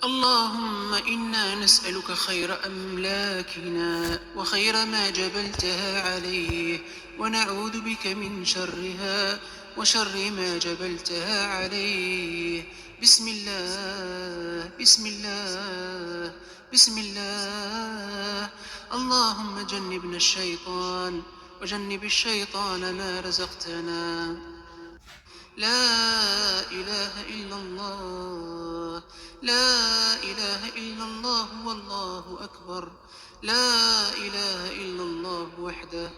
اللهم إنا نسألك خير أملاكنا وخير ما جبلتها عليه، ونعوذ بك من شرها وشر ما جبلتها عليه. بسم الله بسم الله بسم الله. اللهم جنبنا الشيطان وجنب الشيطان ما رزقتنا. لا إله إلا الله لا إله إلا الله والله أكبر. لا إله إلا الله وحده.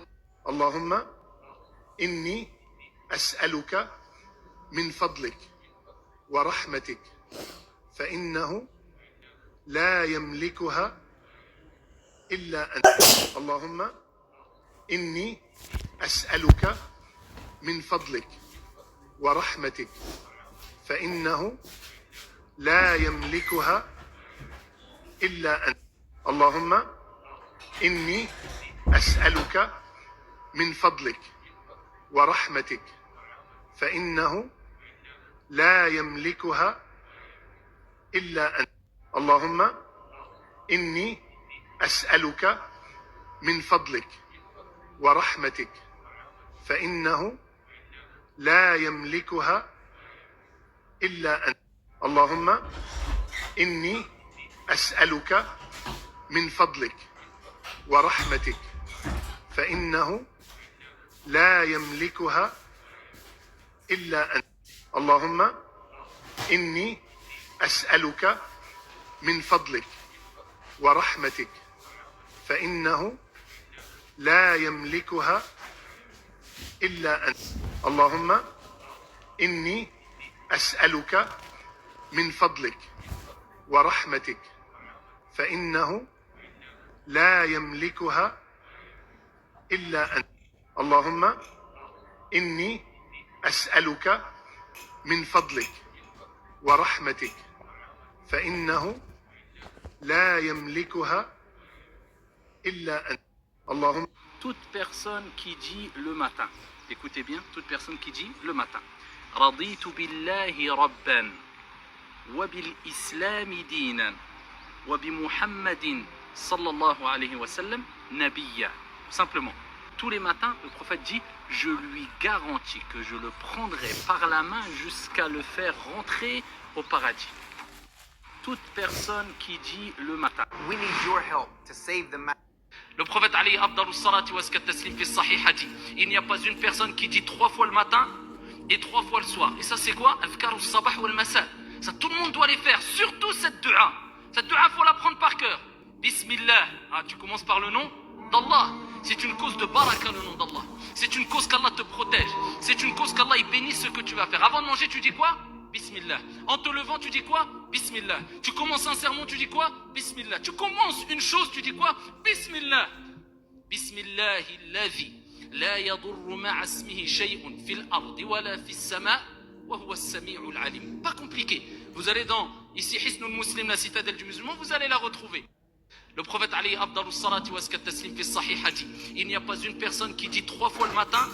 اللهم إني أسألك من فضلك ورحمتك فإنه لا يملكها إلا أنت. اللهم إني أسألك من فضلك ورحمتك فإنه لا يملكها إلا أنت. اللهم إني أسألك من فضلك ورحمتك فإنه لا يملكها إلا أنت. اللهم إني أسألك من فضلك ورحمتك فإنه لا يملكها إلا أنت. اللهم إني أسألك من فضلك ورحمتك فإنه لا يملكها إلا أنت. اللهم إني أسألك من فضلك ورحمتك فإنه لا يملكها إلا أنت. اللهم إني أسألك من فضلك ورحمتك فإنه لا يملكها إلا أنت. اللهم إني أسألك من فضلك ورحمتك فإنه لا يملكها إلا أنت. اللهم. Toute personne qui dit le matin, écoutez bien, toute personne qui dit le matin, رضيت بالله ربا وبالإسلام دينا وبمحمد صلى الله عليه وسلم نبيا. Simplement, tous les matins, le prophète dit, je lui garantis que je le prendrai par la main jusqu'à le faire rentrer au paradis. Toute personne qui dit le matin. We need your help to save the man. Le prophète alayhi afdalu salati wa azka taslim fi sahih a dit, il n'y a pas une personne qui dit 3 fois le matin et 3 fois le soir. Et ça c'est quoi? Adhkar al-sabah wal masa. Ça tout le monde doit les faire, surtout cette dua. Cette dua, faut la prendre par cœur. Bismillah. Ah, tu commences par le nom d'Allah. C'est une cause de baraka, le nom d'Allah. C'est une cause qu'Allah te protège. C'est une cause qu'Allah il bénisse ce que tu vas faire. Avant de manger, tu dis quoi? Bismillah. En te levant, tu dis quoi? Bismillah. Tu commences un sermon, tu dis quoi? Bismillah. Tu commences une chose, tu dis quoi? Bismillah. Bismillahi alladhi la yadurru ma'a ismihi shay'un fil ardi wala fis sama' wa huwa as-sami'ul 'alim. Pas compliqué. Vous allez dans ici Hisnul Muslim, la citadelle du musulman, vous allez la retrouver. Le prophète alayhi afdalu salati wa azka taslim fi sahih a dit, il n'y a pas une personne qui dit 3 fois le matin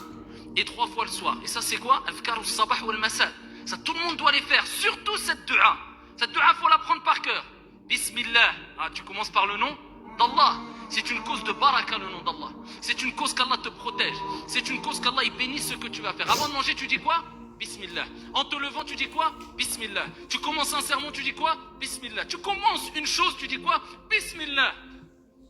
et 3 fois le soir. Et ça c'est quoi? Adhkar al-sabah wal masa. Ça tout le monde doit les faire, surtout cette dua. Cette dua, faut la prendre par cœur. Bismillah. Ah, tu commences par le nom d'Allah. C'est une cause de baraka, le nom d'Allah. C'est une cause qu'Allah te protège. C'est une cause qu'Allah il bénisse ce que tu vas faire. Avant de manger, tu dis quoi? Bismillah. En te levant, tu dis quoi? Bismillah. Tu commences un sermon, tu dis quoi? Bismillah. Tu commences une chose, tu dis quoi? Bismillah.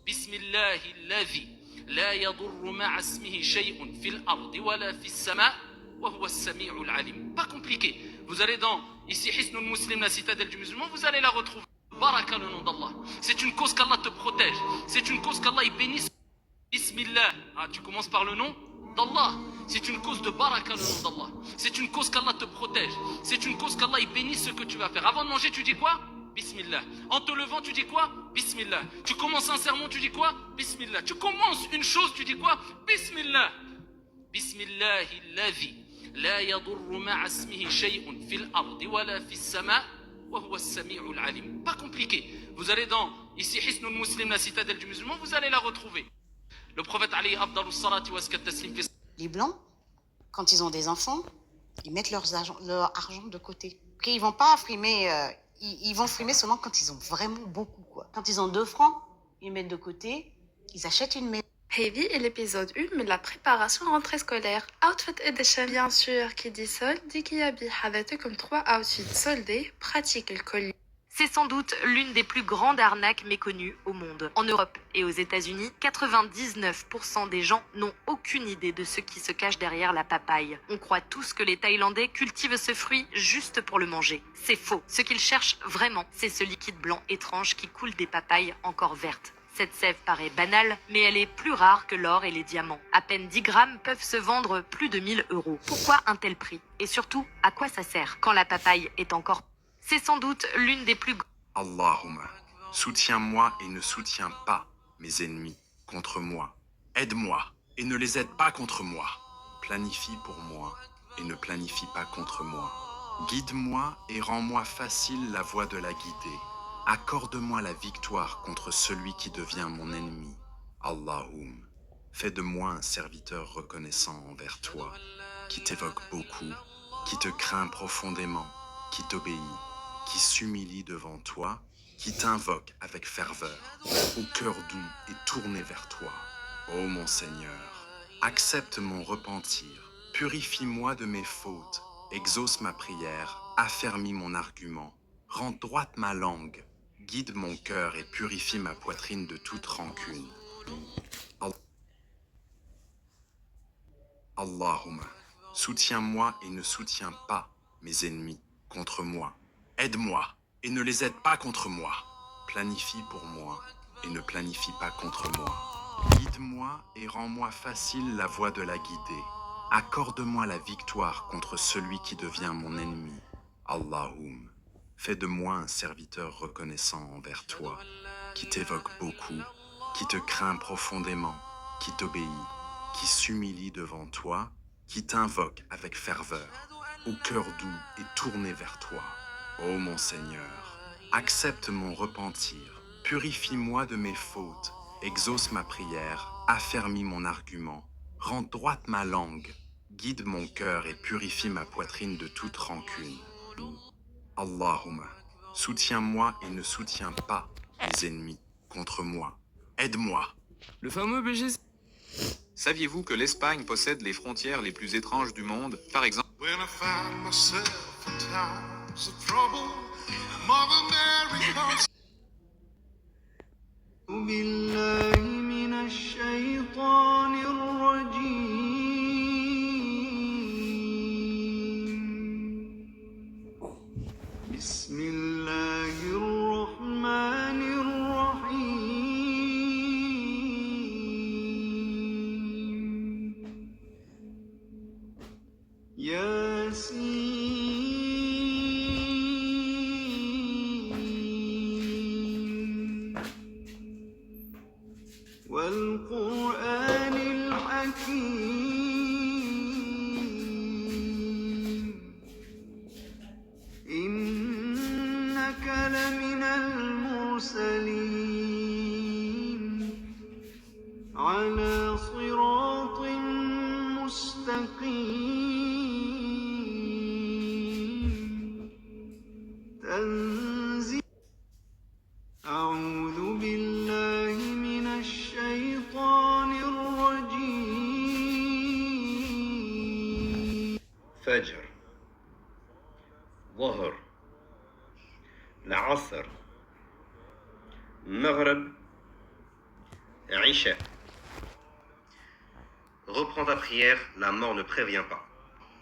Bismillahi alladhi la yadurru ma'a ismihi shay'un fil ardi wala fis sama' wa huwa as-sami'ul 'alim. Pas compliqué. Vous allez dans ici Hisnul Muslim, la citadelle du musulman, vous allez la retrouver. Baraka, le nom d'Allah. C'est une cause qu'Allah te protège. C'est une cause qu'Allah il bénisse. Bismillah. Ah, tu commences par le nom d'Allah. C'est une cause de baraka, le nom d'Allah. C'est une cause qu'Allah te protège. C'est une cause qu'Allah il bénisse ce que tu vas faire. Avant de manger, tu dis quoi? Bismillah. En te levant, tu dis quoi? Bismillah. Tu commences un sermon, tu dis quoi? Bismillah. Tu commences une chose, tu dis quoi? Bismillah. Bismillahi alladhi la yadurru ma'a ismihi shay'un fil ardi wala fis sama' wa huwa as-sami'ul 'alim. Pas compliqué. Vous allez dans ici Hisnul Muslim, la citadelle du musulman, vous allez la retrouver. Le prophète alayhi afdalu salati wa azka taslim fi. Les blancs, quand ils ont des enfants, ils mettent leur argent de côté. Ils ne vont pas frimer, ils vont frimer seulement quand ils ont vraiment beaucoup, quoi. Quand ils ont 2 francs, ils mettent de côté, ils achètent une maison. Heavy est l'épisode 1 de la préparation rentrée scolaire. Outfit Edition, bien sûr, qui dit solde, dit qu'il habille avec comme 3 outfits soldés, pratique le collier. C'est sans doute l'une des plus grandes arnaques méconnues au monde. En Europe et aux États-Unis, 99% des gens n'ont aucune idée de ce qui se cache derrière la papaye. On croit tous que les Thaïlandais cultivent ce fruit juste pour le manger. C'est faux. Ce qu'ils cherchent vraiment, c'est ce liquide blanc étrange qui coule des papayes encore vertes. Cette sève paraît banale, mais elle est plus rare que l'or et les diamants. À peine 10 grammes peuvent se vendre plus de 1000 €. Pourquoi un tel prix? Et surtout, à quoi ça sert quand la papaye est encore... C'est sans doute l'une des plus... Allahumma, soutiens-moi et ne soutiens pas mes ennemis contre moi. Aide-moi et ne les aide pas contre moi. Planifie pour moi et ne planifie pas contre moi. Guide-moi et rends-moi facile la voie de la guider. Accorde-moi la victoire contre celui qui devient mon ennemi. Allahumma, fais de moi un serviteur reconnaissant envers toi, qui t'évoque beaucoup, qui te craint profondément, qui t'obéit, qui s'humilie devant toi, qui t'invoque avec ferveur, au cœur doux et tourné vers toi. Ô mon Seigneur, accepte mon repentir, purifie-moi de mes fautes, exauce ma prière, affermis mon argument, rends droite ma langue, guide mon cœur et purifie ma poitrine de toute rancune. Allahumma, soutiens-moi et ne soutiens pas mes ennemis contre moi. Aide-moi et ne les aide pas contre moi. Planifie pour moi et ne planifie pas contre moi. Guide-moi et rends-moi facile la voie de la guider. Accorde-moi la victoire contre celui qui devient mon ennemi. Allahumma, fais de moi un serviteur reconnaissant envers toi, qui t'évoque beaucoup, qui te craint profondément, qui t'obéit, qui s'humilie devant toi, qui t'invoque avec ferveur, au cœur doux et tourné vers toi. Ô mon Seigneur, accepte mon repentir, purifie-moi de mes fautes, exauce ma prière, affermis mon argument, rends droite ma langue, guide mon cœur et purifie ma poitrine de toute rancune. Allahumma, soutiens-moi et ne soutiens pas mes ennemis contre moi. Aide-moi. Le fameux BGC. Saviez-vous que l'Espagne possède les frontières les plus étranges du monde? Par exemple... When I find myself in times of trouble, Mother Mary comes. بالله من الشيطان الرجيم بسم الله الرحمن الرحيم ياسين والقرآن الحكيم إنك لمن المرسلين على صراط مستقيم تنزيل أعوذ بالله من الشيطان الرجيم فجر ظهر العصر مغرب عشاء. Reprends ta prière, la mort ne prévient pas.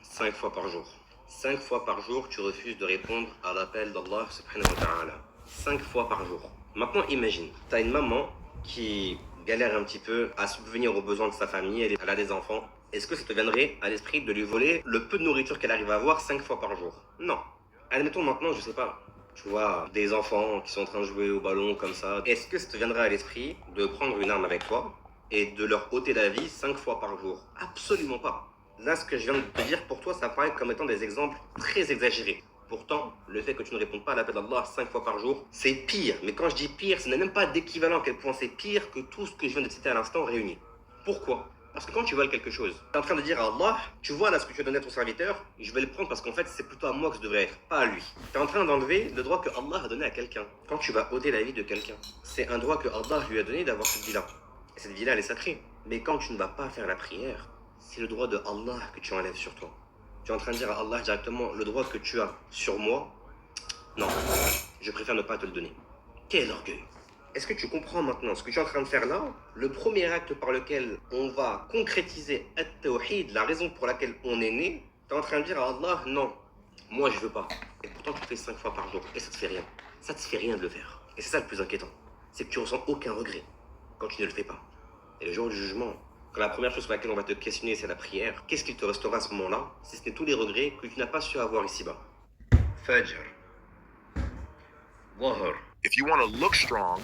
5 fois par jour. 5 fois par jour, tu refuses de répondre à l'appel d'Allah subhanahu wa ta'ala. 5 fois par jour. Maintenant, imagine, tu as une maman qui galère un petit peu à subvenir aux besoins de sa famille, elle a des enfants. Est-ce que ça te viendrait à l'esprit de lui voler le peu de nourriture qu'elle arrive à avoir 5 fois par jour? Non. Admettons maintenant, je sais pas, tu vois, des enfants qui sont en train de jouer au ballon comme ça. Est-ce que ça te viendrait à l'esprit de prendre une arme avec toi et de leur ôter la vie 5 fois par jour? Absolument pas. Là, ce que je viens de te dire, pour toi, ça paraît comme étant des exemples très exagérés. Pourtant, le fait que tu ne répondes pas à l'appel d'Allah 5 fois par jour, c'est pire. Mais quand je dis pire, ce n'est même pas d'équivalent à quel point c'est pire que tout ce que je viens de citer à l'instant réuni. Pourquoi? Parce que quand tu voles quelque chose, tu es en train de dire à Allah, tu vois là ce que tu as donné à ton serviteur, je vais le prendre parce qu'en fait c'est plutôt à moi que je devrais être, pas à lui. Tu es en train d'enlever le droit que Allah a donné à quelqu'un. Quand tu vas ôter la vie de quelqu'un, c'est un droit que Allah lui a donné d'avoir cette vie-là. Et cette vie-là elle est sacrée. Mais quand tu ne vas pas faire la prière, c'est le droit de Allah que tu enlèves sur toi. Tu es en train de dire à Allah directement, le droit que tu as sur moi, non, je préfère ne pas te le donner. Quel orgueil! Est-ce que tu comprends maintenant ce que tu es en train de faire là? Le premier acte par lequel on va concrétiser At-Tawhid, la raison pour laquelle on est né, tu es en train de dire à Allah, non, moi je veux pas. Et pourtant tu le fais 5 fois par jour et ça te fait rien. Ça te fait rien de le faire. Et c'est ça le plus inquiétant. C'est que tu ressens aucun regret quand tu ne le fais pas. Et le jour du jugement, quand la première chose sur laquelle on va te questionner c'est la prière, qu'est-ce qu'il te restera à ce moment-là si ce n'est tous les regrets que tu n'as pas su avoir ici-bas? Fajr. Wahr. If you want to look strong,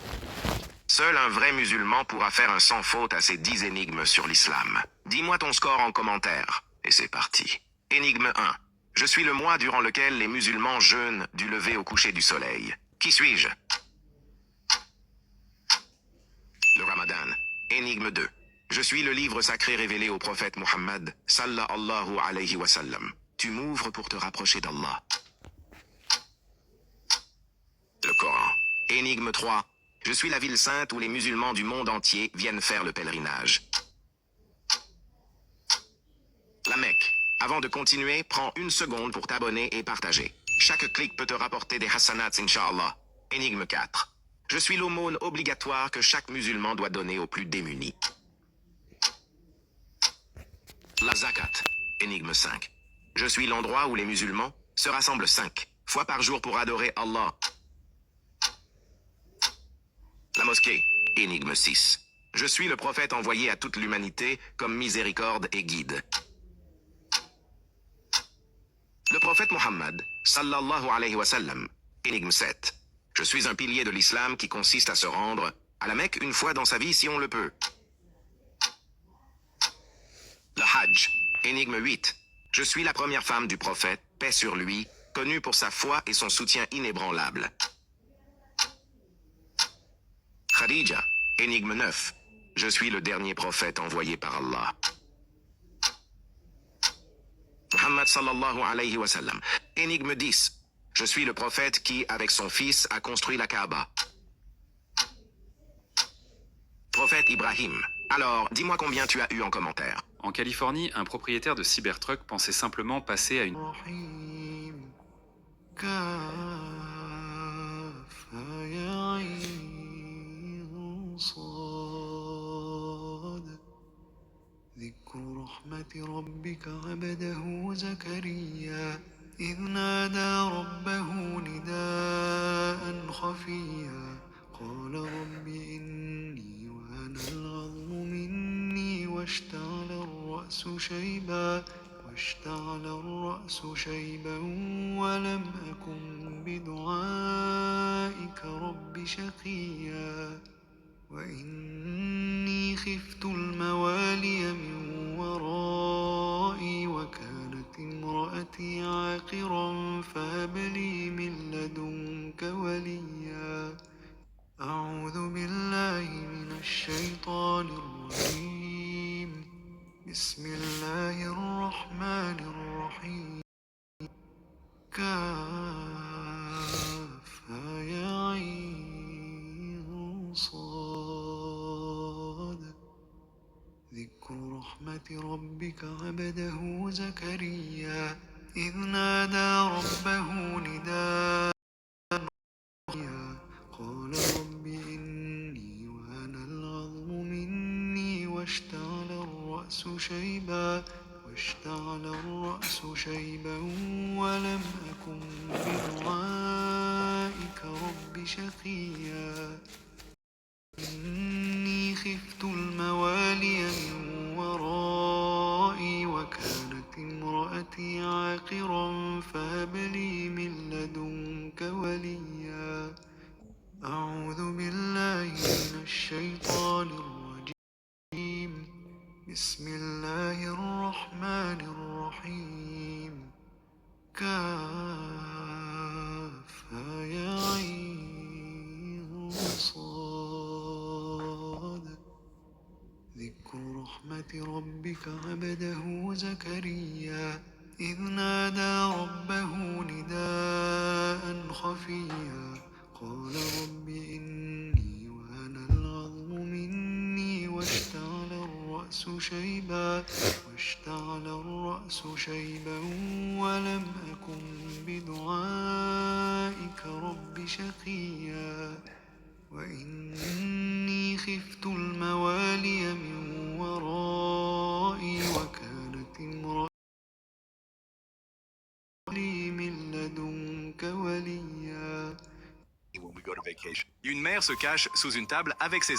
seul un vrai musulman pourra faire un sans faute à ces 10 énigmes sur l'islam. Dis-moi ton score en commentaire. Et c'est parti. Énigme 1. Je suis le mois durant lequel les musulmans jeûnent du lever au coucher du soleil. Qui suis-je? Le Ramadan. Énigme 2. Je suis le livre sacré révélé au prophète Muhammad, sallallahu alayhi wa sallam. Tu m'ouvres pour te rapprocher d'Allah. Le Coran. Énigme 3. Je suis la ville sainte où les musulmans du monde entier viennent faire le pèlerinage. La Mecque. Avant de continuer, prends une seconde pour t'abonner et partager. Chaque clic peut te rapporter des hasanats, Inch'Allah. Énigme 4. Je suis l'aumône obligatoire que chaque musulman doit donner aux plus démunis. La Zakat. Énigme 5. Je suis l'endroit où les musulmans se rassemblent 5 fois par jour pour adorer Allah. La mosquée. Énigme 6. Je suis le prophète envoyé à toute l'humanité comme miséricorde et guide. Le prophète Muhammad, sallallahu alayhi wa sallam. Énigme 7. Je suis un pilier de l'islam qui consiste à se rendre à la Mecque une fois dans sa vie si on le peut. Le Hajj. Énigme 8. Je suis la première femme du prophète, paix sur lui, connue pour sa foi et son soutien inébranlable. Khadija. Énigme 9. Je suis le dernier prophète envoyé par Allah. Muhammad sallallahu alayhi wa sallam. Énigme 10. Je suis le prophète qui, avec son fils, a construit la Kaaba. Prophète Ibrahim. Alors, dis-moi combien tu as eu en commentaire. En Californie, un propriétaire de Cybertruck pensait simplement passer à une... ذكر رحمة ربك عبده زكريا إذ نادى ربه نداء خفيا قال رب إني وهن العظم مني واشتعل الرأس شيبا ولم أكن بدعائك رب شقيا وإني خفت الموالي من ورائي وكانت امرأتي عاقرا فهب لي من لدنك وليا أعوذ بالله من الشيطان الرجيم بسم الله الرحمن الرحيم كافها يا عين صاد ذكر رحمة ربك عبده زكريا إذ نادى ربه نداء خفيا قال رب إني وهن العظم مني واشتعل الرأس شيبا ولم أكن بدعائك رب شقيا إني خفت الموالي من ورائي وكانت امرأتي عاقرا فهب لي من لدنك وليا أعوذ بالله من الشيطان الرجيم بسم الله الرحمن الرحيم كافها يا عين صاد ذكر رحمة ربك عبده زكريا إذ نادى ربه نداء خفيا قال رب إني وهن العظم مني واشتعل الرأس شيبا ولم أكن بدعائك رب شقيا وإني خفت الموالي من ورائي وكانت امرأتي من لدنك وليا. Une mère se cache sous une table avec ses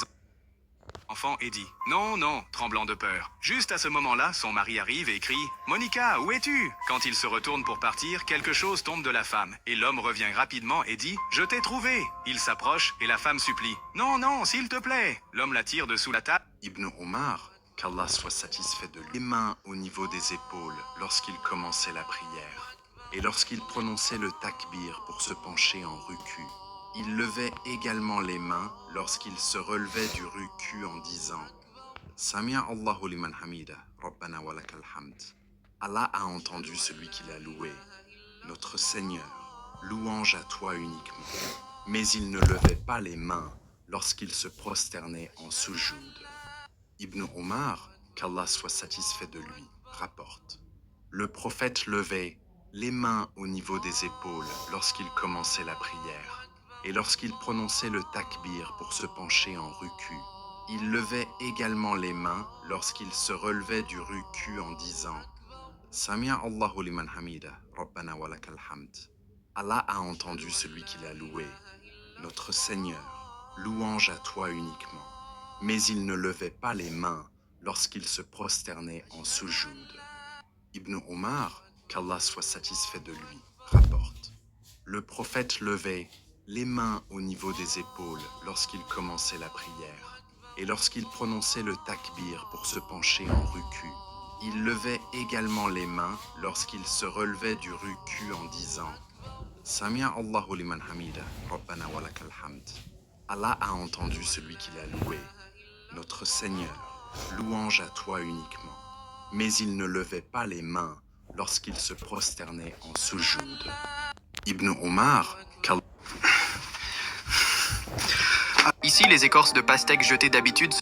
enfants et dit « Non, non », tremblant de peur. Juste à ce moment-là, son mari arrive et crie « Monica, où es-tu » Quand il se retourne pour partir, quelque chose tombe de la femme. Et l'homme revient rapidement et dit « Je t'ai trouvé ». Il s'approche et la femme supplie « Non, non, s'il te plaît ». L'homme la tire dessous la table. Ibn Omar, qu'Allah soit satisfait de lui, les mains au niveau des épaules lorsqu'il commençait la prière. Et lorsqu'il prononçait le takbir pour se pencher en ruku. Il levait également les mains lorsqu'il se relevait du ruku en disant Samia Allahu liman hamida, Rabbana wa lakal hamd. Allah a entendu celui qui l'a loué. Notre Seigneur, louange à toi uniquement. Mais il ne levait pas les mains lorsqu'il se prosternait en soujoud. Ibn Omar, qu'Allah soit satisfait de lui, rapporte. Le prophète levait les mains au niveau des épaules lorsqu'il commençait la prière. Et lorsqu'il prononçait le takbir pour se pencher en ruku, il levait également les mains lorsqu'il se relevait du ruku en disant Samia Allahu liman hamida, Rabbana wa lakal hamd. Allah a entendu celui qui l'a loué. Notre Seigneur, louange à toi uniquement. Mais il ne levait pas les mains lorsqu'il se prosternait en soujoud. Ibn Omar, qu'Allah soit satisfait de lui, rapporte. Le prophète levait les mains au niveau des épaules lorsqu'il commençait la prière. Et lorsqu'il prononçait le takbir pour se pencher en ruku, il levait également les mains lorsqu'il se relevait du ruku en disant Samia Allahu liman hamida, Rabbana wa lakal hamd. Allah a entendu celui qui l'a loué. Notre Seigneur, louange à toi uniquement. Mais il ne levait pas les mains lorsqu'il se prosternait en soujoud. Ibn Omar, Ici, les écorces de pastèque jetées d'habitude.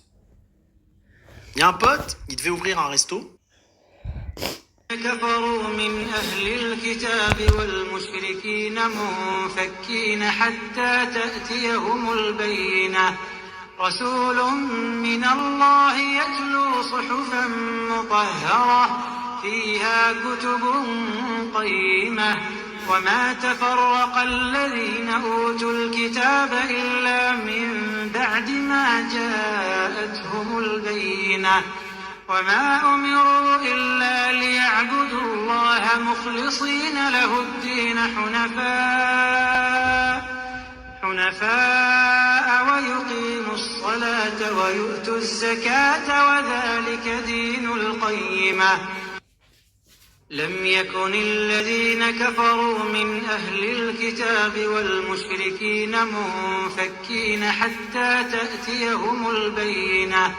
Il y a un pote, il devait ouvrir un resto. كفروا من أهل الكتاب والمشركين منفكين حتى تأتيهم البينة رسول من الله يتلو صحفا مطهرة فيها كتب قيمة وما تفرق الذين أوتوا الكتاب إلا من بعد ما جاءتهم البينة وما أمروا إلا ليعبدوا الله مخلصين له الدين حنفاء ويقيموا الصلاة ويؤتوا الزكاة وذلك دين القيمة لم يكن الذين كفروا من أهل الكتاب والمشركين منفكين حتى تأتيهم البينة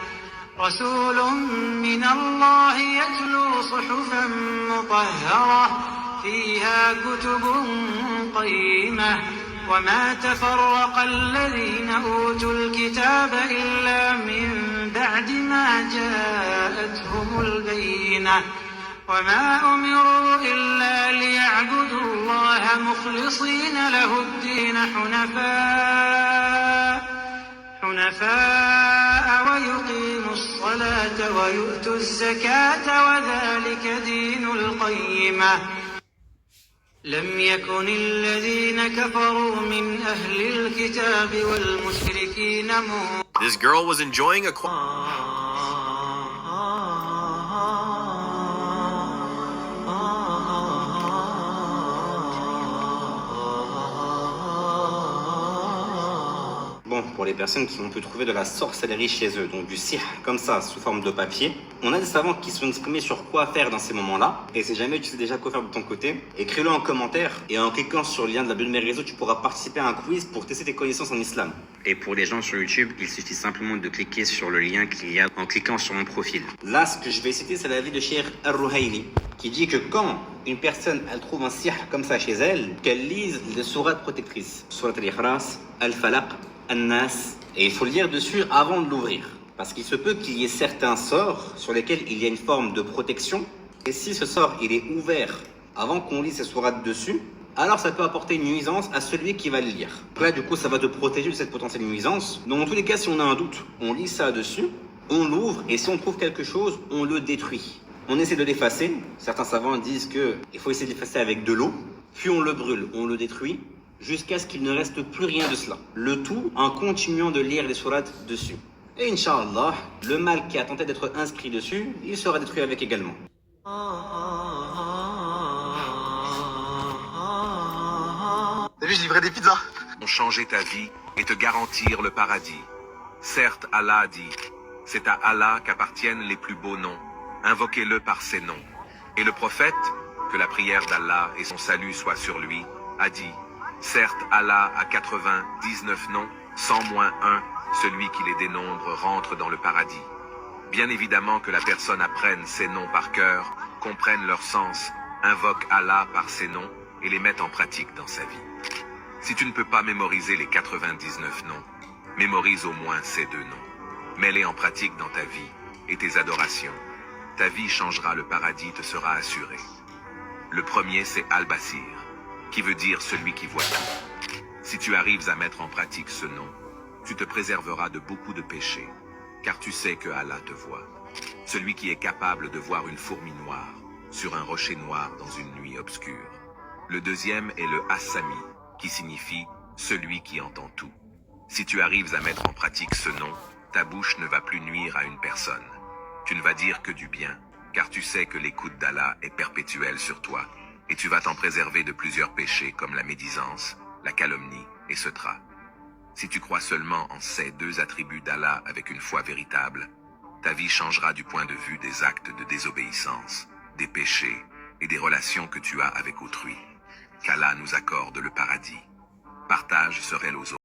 رسول من الله يتلو صحفا مطهرة فيها كتب قيمة وما تفرق الذين أوتوا الكتاب إلا من بعد ما جاءتهم البينة وما أمروا إلا ليعبدوا الله مخلصين له الدين حنفاء ويقيموا الصلاة ويؤتوا الزكاة وذلك دين القيمة لم يكن الذين كفروا من أهل الكتاب والمشركين This girl was enjoying a Bon, pour les personnes qui ont pu trouver de la sorcellerie chez eux, donc du sihr comme ça, sous forme de papier, On a des savants qui sont exprimés sur quoi faire dans ces moments-là. Et si jamais tu sais déjà quoi faire de ton côté, écris-le en commentaire. Et en cliquant sur le lien de la bio de mes réseaux, tu pourras participer à un quiz pour tester tes connaissances en islam. Et pour les gens sur YouTube, il suffit simplement de cliquer sur le lien qu'il y a en cliquant sur mon profil. Là, ce que je vais citer, c'est l'avis de Cheikh Al-Ruhaili, qui dit que quand une personne elle trouve un sihr comme ça chez elle, qu'elle lise les sourates protectrices. Surat al-Ikhlas, Al-Falaq, An-Nas. Et il faut lire dessus avant de l'ouvrir. Parce qu'il se peut qu'il y ait certains sorts sur lesquels il y a une forme de protection. Et si ce sort il est ouvert avant qu'on lise ces sourates dessus, alors ça peut apporter une nuisance à celui qui va le lire. Donc là, du coup, ça va te protéger de cette potentielle nuisance. Donc, dans tous les cas, si on a un doute, on lit ça dessus, on l'ouvre, et si on trouve quelque chose, on le détruit. On essaie de l'effacer. Certains savants disent qu'il faut essayer de l'effacer avec de l'eau, puis on le brûle, on le détruit, jusqu'à ce qu'il ne reste plus rien de cela. Le tout en continuant de lire les sourates dessus. Et Inch'Allah, le mal qui a tenté d'être inscrit dessus, il sera détruit avec également. T'as vu, je livrais des pizzas. Changer ta vie et te garantir le paradis. Certes, Allah a dit, c'est à Allah qu'appartiennent les plus beaux noms. Invoquez-le par ses noms. Et le prophète, que la prière d'Allah et son salut soient sur lui, a dit, certes, Allah a 99 noms, 100 moins 1, celui qui les dénombre rentre dans le paradis. Bien évidemment que la personne apprenne ces noms par cœur, comprenne leur sens, invoque Allah par ces noms et les mette en pratique dans sa vie. Si tu ne peux pas mémoriser les 99 noms, mémorise au moins ces 2 noms. Mets-les en pratique dans ta vie et tes adorations. Ta vie changera, le paradis te sera assuré. Le premier, c'est Al-Basir, qui veut dire celui qui voit tout. Si tu arrives à mettre en pratique ce nom, tu te préserveras de beaucoup de péchés, car tu sais que Allah te voit. Celui qui est capable de voir une fourmi noire sur un rocher noir dans une nuit obscure. Le deuxième est le As-Sami, qui signifie celui qui entend tout. Si tu arrives à mettre en pratique ce nom, ta bouche ne va plus nuire à une personne. Tu ne vas dire que du bien, car tu sais que l'écoute d'Allah est perpétuelle sur toi, et tu vas t'en préserver de plusieurs péchés comme la médisance, la calomnie et ce trait. Si tu crois seulement en ces 2 attributs d'Allah avec une foi véritable, ta vie changera du point de vue des actes de désobéissance, des péchés et des relations que tu as avec autrui. Qu'Allah nous accorde le paradis. Partage ce réel aux autres.